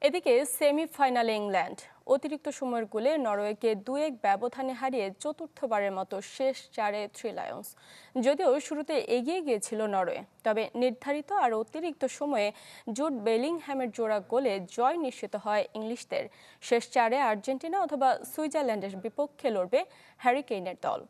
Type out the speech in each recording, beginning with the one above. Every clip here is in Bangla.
এদিকে সেমিফাইনালে ইংল্যান্ড অতিরিক্ত সময়ের গোলে নরওয়েকে 2-1 ব্যবধানে হারিয়ে চতুর্থবারের মতো শেষ চারে থ্রি লায়ন্স। যদিও শুরুতে এগিয়ে গিয়েছিল নরওয়ে, তবে নির্ধারিত আর অতিরিক্ত সময়ে জুড বেলিংহ্যামের জোড়া গোলে জয় নিশ্চিত হয় ইংলিশদের। শেষ চারে আর্জেন্টিনা অথবা সুইজারল্যান্ডের বিপক্ষে লড়বে হ্যারি কেইনের দল।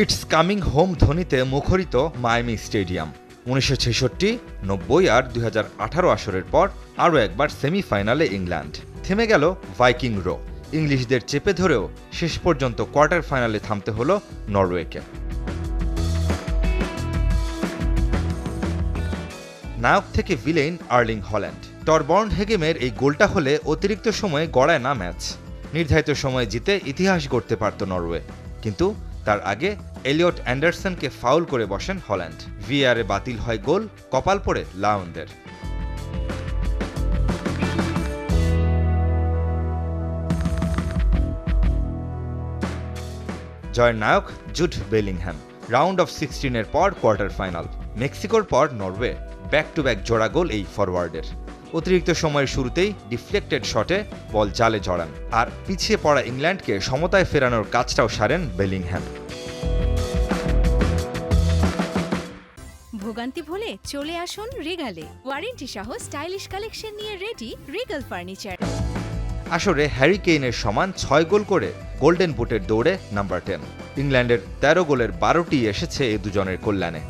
ইটস কামিং হোম ধ্বনিতে মুখরিত মায়ামি স্টেডিয়াম। 1966, 90 আর 2018 আসরের পর আরও একবার সেমিফাইনালে ইংল্যান্ড। থেমে গেল ভাইকিং রো। ইংলিশদের চেপে ধরেও শেষ পর্যন্ত কোয়ার্টার ফাইনালে থামতে হলো নরওয়েকে। নায়ক থেকে ভিলেইন আর্লিং হল্যান্ড। টরবর্ন হেগেমের এই গোলটা হলে অতিরিক্ত সময়ে গড়ায় না ম্যাচ। নির্ধারিত সময়ে জিতে ইতিহাস গড়তে পারত নরওয়ে, কিন্তু তার আগে এলিয়ট অ্যান্ডারসনকে ফাউল করে বসেন হল্যান্ড। ভিআরে বাতিল হয় গোল, কপাল পড়ে লায়নদের। জয়ের নায়ক জুড বেলিংহ্যাম। রাউন্ড অফ 16-এর পর কোয়ার্টার ফাইনাল। মেক্সিকোর পর নরওয়ে, ব্যাক টু ব্যাক জোড়া গোল এই ফরওয়ার্ডের। অতিরিক্ত সময়ের শুরুতেই ডিফ্লেক্টেড শটে বল জালে জড়ান, আর পিছিয়ে পড়া ইংল্যান্ডকে সমতায় ফেরানোর কাজটাও সারেন বেলিংহ্যাম। ভোগান্তি ভুলে চলে আসুন রিগালে। ওয়ারেন্টি সহ স্টাইলিশ কালেকশন নিয়ে রেডি রিগাল ফার্নিচার। আসরে হ্যারি কেইনের সমান 6 গোল করে গোল্ডেন বুটের দৌড়ে নাম্বার 10। ইংল্যান্ডের 13 গোলের 12টি এসেছে এই দুজনের কল্যাণে।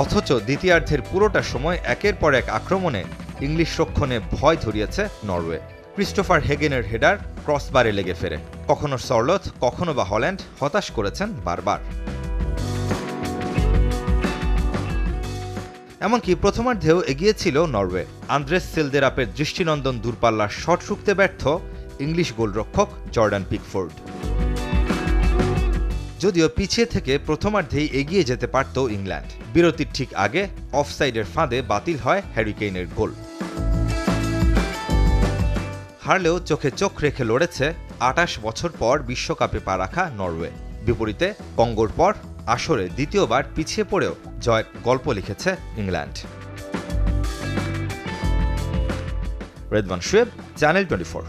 অথচ দ্বিতীয়ার্ধের পুরোটা সময় একের পর এক আক্রমণে ইংলিশ রক্ষণে ভয় ধরিয়েছে নরওয়ে। ক্রিস্টোফার হেগেনের হেডার ক্রসবারে লেগে ফেরে। কখনো সরলথ, কখনো বা হল্যান্ড হতাশ করেছেন বারবার। এমনকি প্রথমার্ধেও এগিয়েছিল নরওয়ে। আন্দ্রেস সেলদেরাপের দৃষ্টিনন্দন দূরপাল্লার শট রুখতে ব্যর্থ ইংলিশ গোলরক্ষক জর্ডান পিকফোর্ড। যদিও পিছিয়ে থেকে প্রথমার্ধেই এগিয়ে যেতে পারত ইংল্যান্ড। বিরতির ঠিক আগে অফসাইডের ফাঁদে বাতিল হয় হ্যারি কেইনের গোল। হারলেও চোখে চোখ রেখে লড়েছে 28 বছর পর বিশ্বকাপে পা রাখা নরওয়ে। বিপরীতে কঙ্গোর পর আসরে দ্বিতীয়বার পিছিয়ে পড়েও জয়ের গল্প লিখেছে ইংল্যান্ড। রেদওয়ান শোয়েব, চ্যানেল 24।